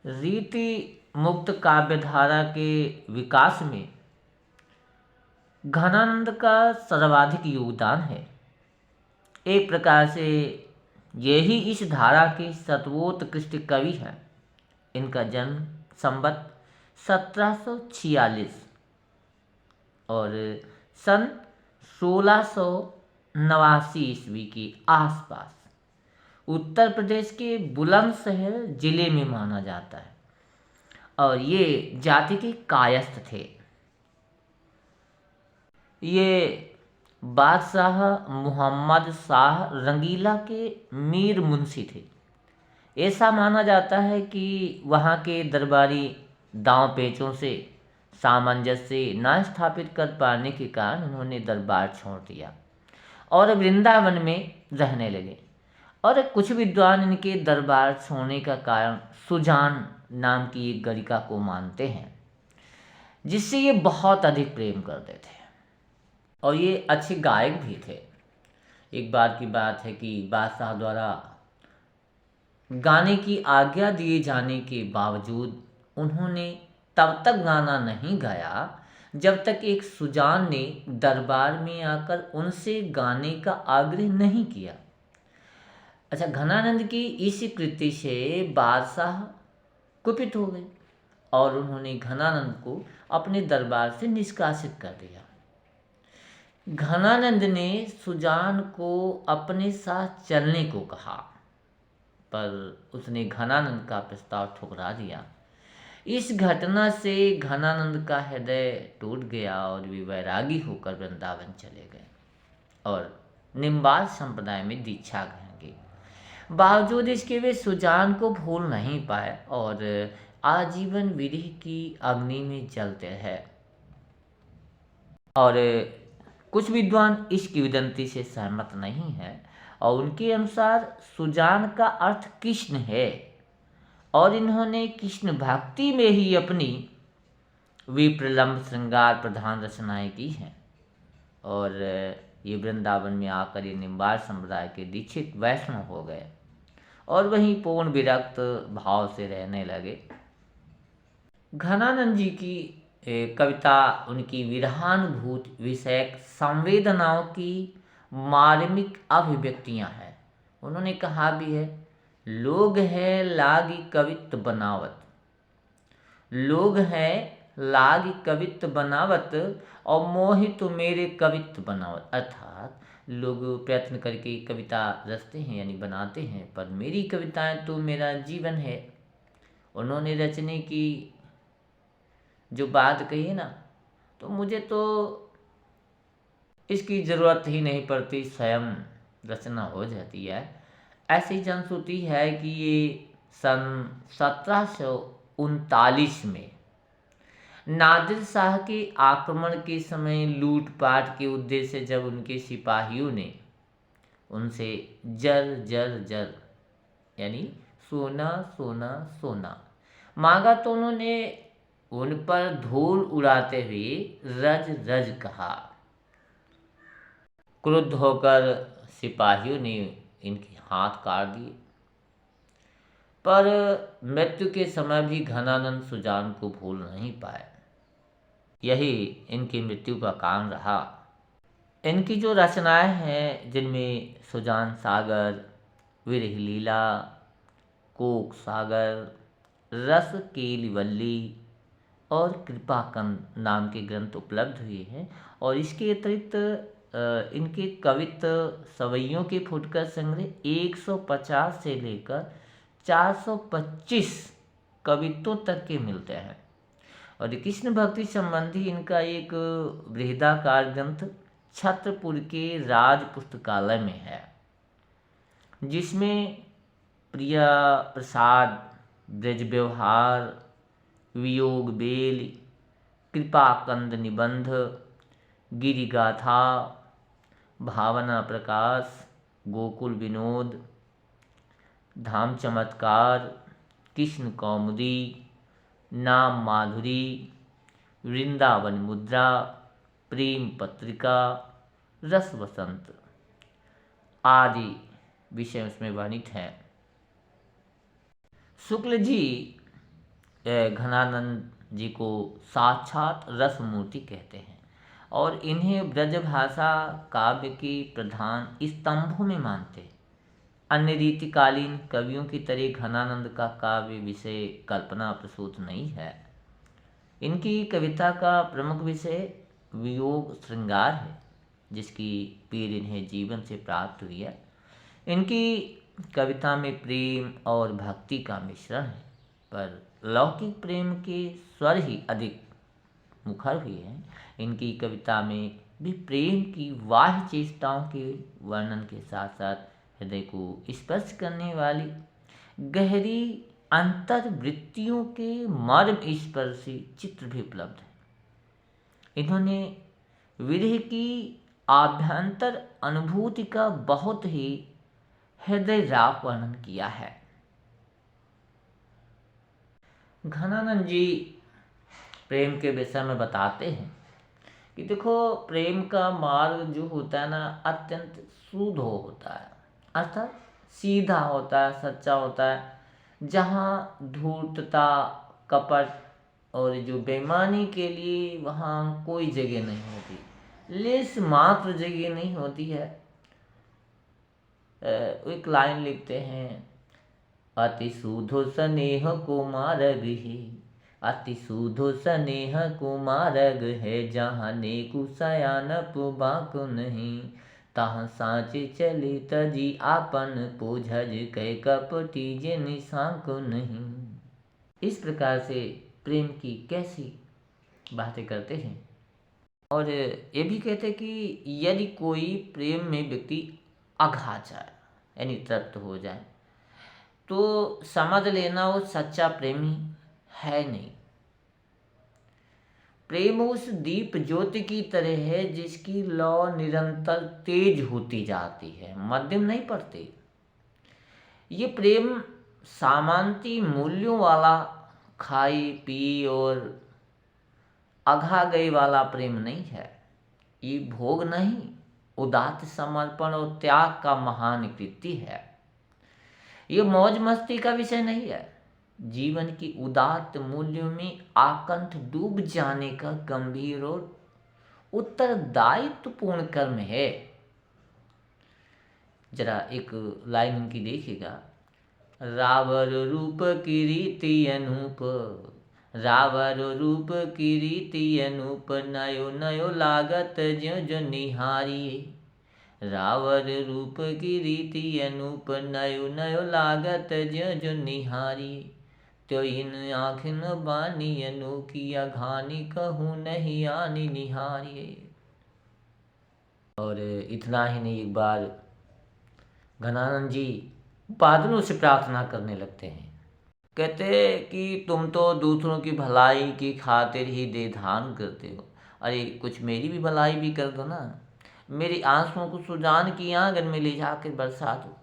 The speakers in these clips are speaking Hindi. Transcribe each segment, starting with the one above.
रीति मुक्त काव्यधारा के विकास में घनानंद का सर्वाधिक योगदान है। एक प्रकार से यही इस धारा के सर्वोत्कृष्ट कवि हैं। इनका जन्म संवत 1746 और सन 1689 ईस्वी के आसपास उत्तर प्रदेश के बुलंदशहर जिले में माना जाता है और ये जाति के कायस्थ थे। ये बादशाह मोहम्मद शाह रंगीला के मीर मुंशी थे। ऐसा माना जाता है कि वहाँ के दरबारी दांव पेचों से सामंजस्य न स्थापित कर पाने के कारण उन्होंने दरबार छोड़ दिया और वृंदावन में रहने लगे। और कुछ विद्वान इनके दरबार छोड़ने का कारण सुजान नाम की एक गणिका को मानते हैं, जिससे ये बहुत अधिक प्रेम करते थे और ये अच्छे गायक भी थे। एक बार की बात है कि बादशाह द्वारा गाने की आज्ञा दिए जाने के बावजूद उन्होंने तब तक गाना नहीं गाया जब तक एक सुजान ने दरबार में आकर उनसे गाने का आग्रह नहीं किया। अच्छा, घनानंद की इस कृति से बादशाह कुपित हो गए और उन्होंने घनानंद को अपने दरबार से निष्कासित कर दिया। घनानंद ने सुजान को अपने साथ चलने को कहा, पर उसने घनानंद का प्रस्ताव ठुकरा दिया। इस घटना से घनानंद का हृदय टूट गया और वे वैरागी होकर वृंदावन चले गए और निम्बाल संप्रदाय में दीक्षा ग्रहण की। बावजूद इसके वे सुजान को भूल नहीं पाए और आजीवन विरह की अग्नि में जलते रहे। और कुछ विद्वान इस किंवदंती से सहमत नहीं हैं और उनके अनुसार सुजान का अर्थ कृष्ण है और इन्होंने कृष्ण भक्ति में ही अपनी विप्रलंब श्रृंगार प्रधान रचनाएं की हैं और ये वृंदावन में आकर ये निम्बार संप्रदाय के दीक्षित वैष्णव हो गए और वहीं पूर्ण विरक्त भाव से रहने लगे। घनानंद जी की कविता उनकी विरहानुभूत विषयक संवेदनाओं की मार्मिक अभिव्यक्तियां हैं। उन्होंने कहा भी है, लोग है लागी कवित्व बनावत, लोग है लागी कवित्व बनावत और मोहित मेरे कवित्व बनावत। अर्थात लोग प्रयत्न करके कविता रचते हैं यानी बनाते हैं, पर मेरी कविताएं तो मेरा जीवन है। उन्होंने रचने की जो बात कही है ना, तो मुझे तो इसकी ज़रूरत ही नहीं पड़ती, स्वयं रचना हो जाती है। ऐसी जनश्रुति है कि ये सन 1739 में नादिर शाह के आक्रमण के समय लूटपाट के उद्देश्य से जब उनके सिपाहियों ने उनसे जर जर जर यानी सोना सोना सोना मांगा, तो उन्होंने उन पर धूल उड़ाते हुए रज रज कहा। क्रुद्ध होकर सिपाहियों ने इनके हाथ काट दिए, पर मृत्यु के समय भी घनानंद सुजान को भूल नहीं पाए। यही इनकी मृत्यु का कारण रहा। इनकी जो रचनाएं हैं, जिनमें सुजान सागर, विरह लीला, कोक सागर, रस केलिवल्ली और कृपाकंद नाम के ग्रंथ उपलब्ध हुए हैं और इसके अतिरिक्त इनके कवित्व सवैयों के फुटकर संग्रह 150 से लेकर 425 कवित्वों तक के मिलते हैं। और कृष्ण भक्ति संबंधी इनका एक बृहदाकार ग्रंथ छत्रपुर के राज पुस्तकालय में है, जिसमें प्रिया प्रसाद, ब्रज व्यवहार, वियोग बेल, कृपाकंद निबंध, गिरिगाथा, भावना प्रकाश, गोकुल विनोद, धाम चमत्कार, कृष्ण कौमुदी, नाम माधुरी, वृंदावन मुद्रा, प्रेम पत्रिका, रस वसंत आदि विषय उसमें वर्णित हैं। शुक्ल जी घनानंद जी को साक्षात रस मूर्ति कहते हैं और इन्हें ब्रजभाषा काव्य के प्रधान स्तंभों में मानते हैं। अन्य रीतिकालीन कवियों की तरह घनानंद का काव्य विषय कल्पना प्रसूत नहीं है। इनकी कविता का प्रमुख विषय वियोग श्रृंगार है, जिसकी पीड़ इन्हें जीवन से प्राप्त हुई है। इनकी कविता में प्रेम और भक्ति का मिश्रण है, पर लौकिक प्रेम के स्वर ही अधिक मुखर हुए हैं। इनकी कविता में भी प्रेम की बाह्य चेष्टाओं के वर्णन के साथ साथ हृदय को स्पर्श करने वाली गहरी अंतर्वृत्तियों के मर्म स्पर्शी चित्र भी उपलब्ध है। इन्होंने विरह की आभ्यंतर अनुभूति का बहुत ही हृदय राव वर्णन किया है। घनानंद जी प्रेम के विषय में बताते हैं कि देखो, प्रेम का मार्ग जो होता है ना, अत्यंत शुद्ध होता है, अर्थात सीधा होता है, सच्चा होता है, जहाँ धूर्तता, कपट और जो बेईमानी के लिए वहाँ कोई जगह नहीं होती, लेस मात्र जगह नहीं होती है। एक लाइन लिखते हैं, अति सुधो स्नेह कुमारग है, अति सुधो स्नेह कुमारग है, जहाँ नेकु सयानप बाको नहीं, तहाँ साँचे चले तजी आपन पोझज कै कपटी जे निशाको नहीं। इस प्रकार से प्रेम की कैसी बातें करते हैं। और ये भी कहते हैं कि यदि कोई प्रेम में व्यक्ति अघा जाए यानी तृप्त हो जाए तो समझ लेना वो सच्चा प्रेमी है नहीं। प्रेम उस दीप ज्योति की तरह है जिसकी लौ निरंतर तेज होती जाती है, मध्यम नहीं पड़ती। ये प्रेम सामान्य मूल्यों वाला खाई पी और अघा गए वाला प्रेम नहीं है। ये भोग नहीं, उदात्त समर्पण और त्याग का महान कृति है। ये मौज मस्ती का विषय नहीं है, जीवन की उदात्त मूल्यों में आकंठ डूब जाने का गंभीर और उत्तरदायित्वपूर्ण कर्म है। जरा एक लाइन इनकी देखिएगा, रावर रूप की रीति अनूप, रावर रूप की रीति अनूप, नयो नयो लागत ज्यो ज्यो निहारिए, रावर रूप की रीति अनूप, नयो नयो लागत ज्यो ज्यो निहारिए, त्यो इन आँखिन बानी अनोखी, अघानी कहूँ नहीं आनी निहारिए। और इतना ही नहीं, एक बार घनानंद जी बादलों से प्रार्थना करने लगते हैं। कहते कि तुम तो दूसरों की भलाई की खातिर ही देदान करते हो, अरे कुछ मेरी भी भलाई भी कर दो ना, मेरी आंसुओं को सुजान की आंगन में ले जाकर बरसा दो,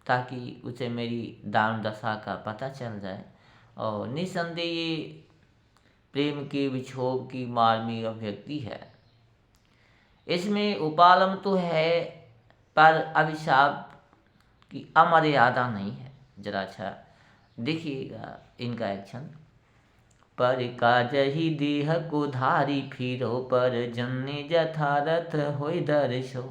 ताकि उसे मेरी दान दशा का पता चल जाए। और निसंदेह ये प्रेम के विक्षोभ की मार्मिक अभिव्यक्ति है। इसमें उपालम तो है, पर अभिशाप की अमर्यादा नहीं है। जरा अच्छा देखिएगा इनका एक्शन, पर काजही देह को धारी फिरो, पर जन्ने जथारथ होय दर्शो,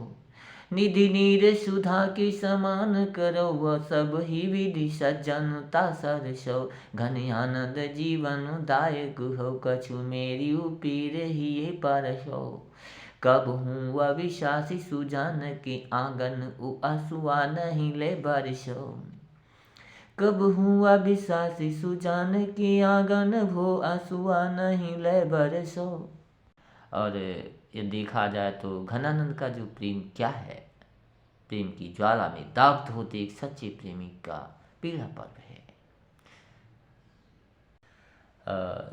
निधि नीर सुधा के समान करो, वह सब ही विधि सज्जनता सरसो, घन आनंद जीवन दायक हो, कछु मेरी उपीर ही परसो, कब हूँ अविश्वासी सुजान के आंगन, उ असुआ नहीं ले बरसो, कब हूँ अविश्वासी सुजान के आंगन, वो असुआ नहीं ले बरसो। और ये देखा जाए तो घनानंद का जो प्रेम क्या है, प्रेम की ज्वाला में दग्ध होते एक सच्चे प्रेमी का पीड़ा पर्व है।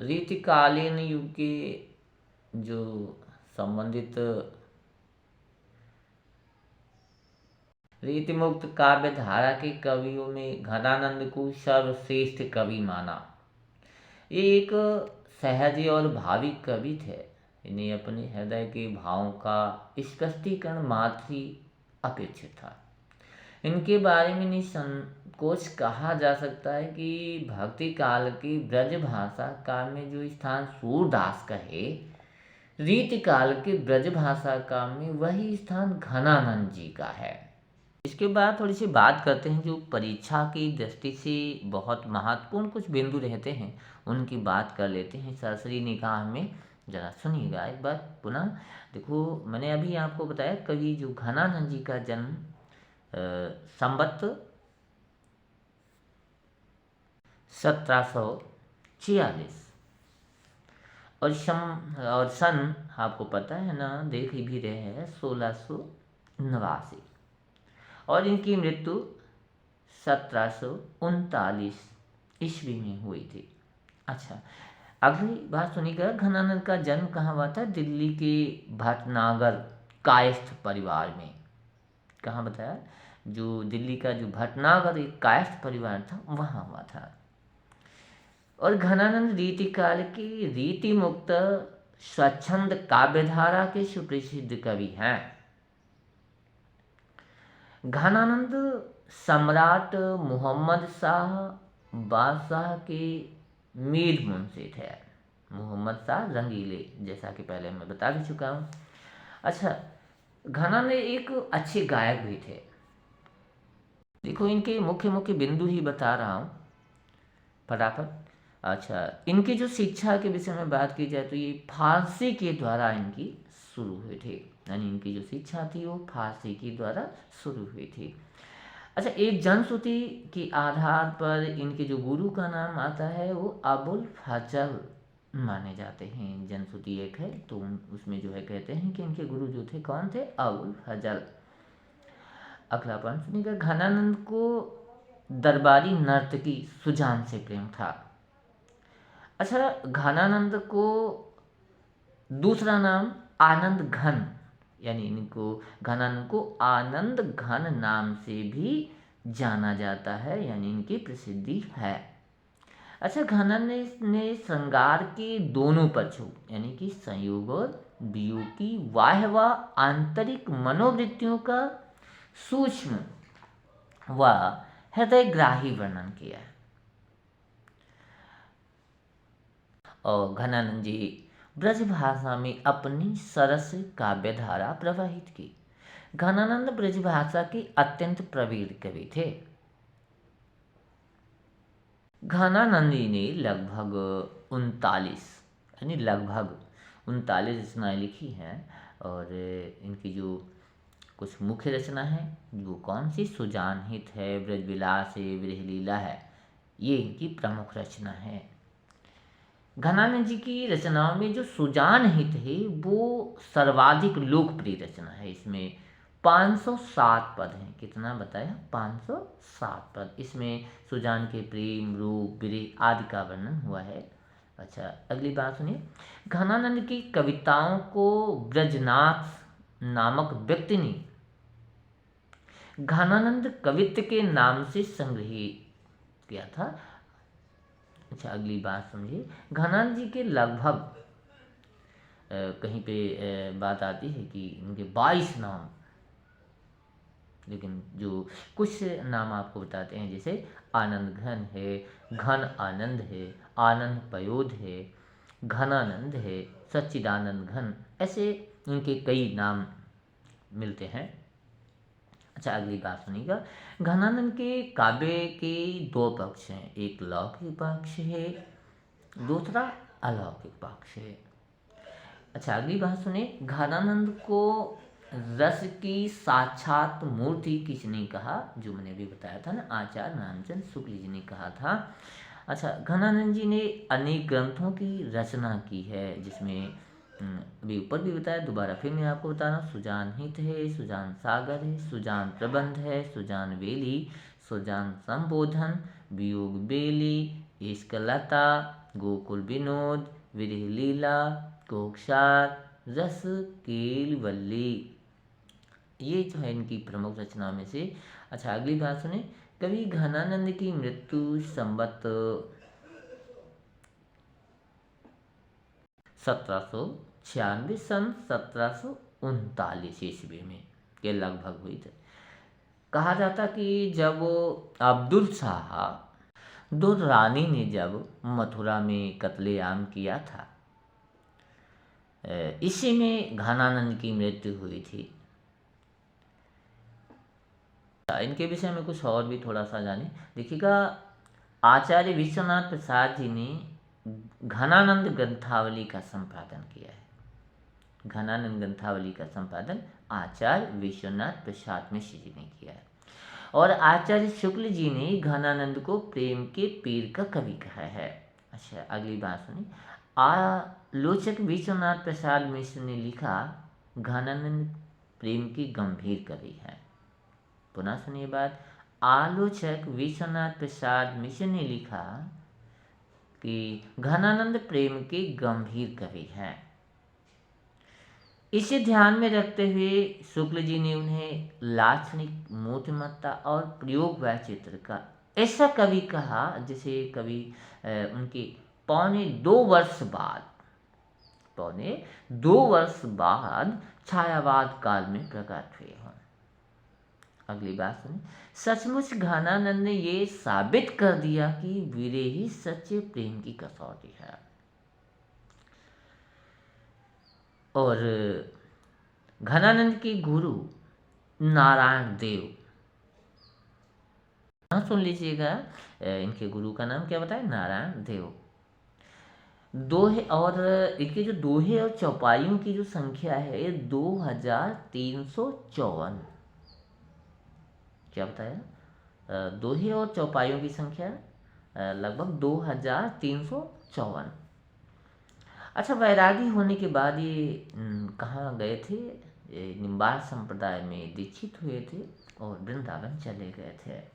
रीतिकालीन युग के जो संबंधित रीतिमुक्त काव्य धारा के कवियों में घनानंद को सर्वश्रेष्ठ कवि माना। ये एक सहज और भाविक कवि थे। इन्हें अपने हृदय के भावों का स्पष्टीकरण मात्र ही अपेक्षित था। इनके बारे में कुछ कहा जा सकता है कि भक्ति काल की ब्रज भाषा काल में जो स्थान सूरदास का है, रीति काल के ब्रज भाषा काल में वही स्थान घनानंद जी का है। इसके बाद थोड़ी सी बात करते हैं जो परीक्षा की दृष्टि से बहुत महत्वपूर्ण कुछ बिंदु रहते हैं, उनकी बात कर लेते हैं सरसरी निकाह में। जरा सुनिएगा एक बार पुनः। देखो, मैंने अभी आपको बताया कवि जो घनानंद जी का जन्म संवत 1746 और सन आपको पता है ना, देख भी रहे हैं, 1689, और इनकी मृत्यु 1739 ईस्वी में हुई थी। अच्छा, अगली बात सुनिएगा, घनानंद का जन्म कहाँ हुआ था? दिल्ली के भटनागर कायस्थ परिवार में। कहाँ बताया? जो दिल्ली का जो भटनागर एक कायस्थ परिवार था वहाँ हुआ था। और घनानंद रीति काल की रीति मुक्त स्वच्छंद काव्यधारा के सुप्रसिद्ध कवि हैं। घनानंद सम्राट मोहम्मद शाह बादशाह के मीर मुंशी थे। मोहम्मद शाह रंगीले, जैसा कि पहले मैं बता भी चुका हूँ। अच्छा, घनानंद एक अच्छे गायक भी थे। देखो, इनके मुख्य मुख्य बिंदु ही बता रहा हूँ फटाफट। अच्छा, इनकी जो शिक्षा के विषय में बात की जाए तो ये फारसी के द्वारा इनकी शुरू हुई थी, यानी इनकी जो शिक्षा थी वो फारसी के द्वारा शुरू हुई थी। अच्छा, एक जनश्रुति के आधार पर इनके जो गुरु का नाम आता है वो अबुल फजल माने जाते हैं। जनश्रुति एक है तो उसमें जो है कहते हैं कि इनके गुरु जो थे कौन थे? अबुल फजल। अगला पॉइंट सुनिएगा, घनानंद को दरबारी नर्तकी सुजान से प्रेम था। अच्छा, घनानंद को दूसरा नाम आनंद घन, यानी इनको घनानंद को आनंद घन नाम से भी जाना जाता है, यानी इनकी प्रसिद्धि है। अच्छा, घनानंद ने श्रृंगार के दोनों पक्षों यानी कि संयोग और वियोग की बाह्य व आंतरिक मनोवृत्तियों का सूक्ष्म व हृदयग्राही वर्णन किया है। और घनानंद जी ब्रज भाषा में अपनी सरस काव्यधारा प्रवाहित की। घनानंद ब्रज भाषा के अत्यंत प्रवीण कवि थे। घनानंदी ने लगभग 39 रचनाएं लिखी हैं, और इनकी जो कुछ मुख्य रचना है वो कौन सी? सुजान हित है, ब्रजविलास है, विरहलीला है, ये इनकी प्रमुख रचना है। घनानंद जी की रचनाओं में जो सुजान हित है वो सर्वाधिक लोकप्रिय रचना है। इसमें 507 पद हैं। कितना बताया? 507 पद। इसमें सुजान के प्रेम, रूप, विरह आदि का वर्णन हुआ है। अच्छा, अगली बात सुनिए, घनानंद की कविताओं को ब्रजनाथ नामक व्यक्ति ने घनानंद कवित्व के नाम से संग्रहित किया था। अच्छा, अगली बात समझिए, घनानंद जी के लगभग कहीं पे बात आती है कि इनके 22 नाम, लेकिन जो कुछ नाम आपको बताते हैं, जैसे आनंद घन है, घन आनंद है, आनंद पयोध है, घनानंद है, सच्चिदानंद घन, ऐसे इनके कई नाम मिलते हैं। अच्छा, अगली बात सुनिएगा, घनानंद के काव्य के दो पक्ष हैं, एक लौकिक पक्ष है, दूसरा अलौकिक पक्ष है। अच्छा, अगली बात सुनिए, घनानंद को रस की साक्षात मूर्ति किसने कहा? जो मैंने अभी बताया था ना, आचार्य नामचंद शुक्ल जी ने कहा था। अच्छा, घनानंद जी ने अनेक ग्रंथों की रचना की है, जिसमें अभी ऊपर भी बताया, दोबारा फिर मैं आपको बता रहा हूँ। सुजान हित है, सुजान सागर है, सुजान प्रबंध है, सुजान वेली, सुजान संबोधन, वियोग बेली, इश्कलता, गोकुल विनोद, विरह लीला, कोकसार, रस केलवल्ली, ये जो है इनकी प्रमुख रचनाओं में से। अच्छा, अगली बात सुने, कवि घनानंद की मृत्यु संवत 1796 सन 1739 ईस्वी में के लगभग हुई थी। कहा जाता कि जब अब्दुल शाह दुर्रानी ने जब मथुरा में कत्लेआम किया था, इसी में घनानंद की मृत्यु हुई थी। इनके विषय में कुछ और भी थोड़ा सा जाने। देखिएगा, आचार्य विश्वनाथ प्रसाद जी ने घनानंद ग्रंथावली का संपादन किया है। घनानंद ग्रंथावली का संपादन आचार्य विश्वनाथ प्रसाद मिश्र जी ने किया है। और आचार्य शुक्ल जी ने घनानंद को प्रेम के पीर का कवि कहा है। अच्छा, अगली बात सुनिए। आलोचक विश्वनाथ प्रसाद मिश्र ने लिखा, घनानंद प्रेम की गंभीर कवि है। पुनः सुनिए बात। आलोचक विश्वनाथ प्रसाद मिश्र ने लिखा कि घनानंद प्रेम के गंभीर कवि हैं। इसे ध्यान में रखते हुए शुक्ल जी ने उन्हें लाक्षणिक, मूर्तिमत्ता और प्रयोग वैचित्र का ऐसा कवि कहा जिसे कवि उनके पौने 2 वर्ष बाद छायावाद काल में प्रकट हुए हों। अगली बात सुनिए। सचमुच घनानंद ने ये साबित कर दिया कि विरही सच्चे प्रेम की कसौटी है। और घनानंद के गुरु नारायण देव, सुन लीजिएगा, इनके गुरु का नाम क्या बताया? नारायण देव। दोहे और इनके जो दोहे और चौपाइयों की जो संख्या है 2354। क्या बताया? दोहे और चौपाइयों की संख्या लगभग 2354। अच्छा, वैरागी होने के बाद ये कहाँ गए थे? निम्बार्क संप्रदाय में दीक्षित हुए थे और वृंदावन चले गए थे।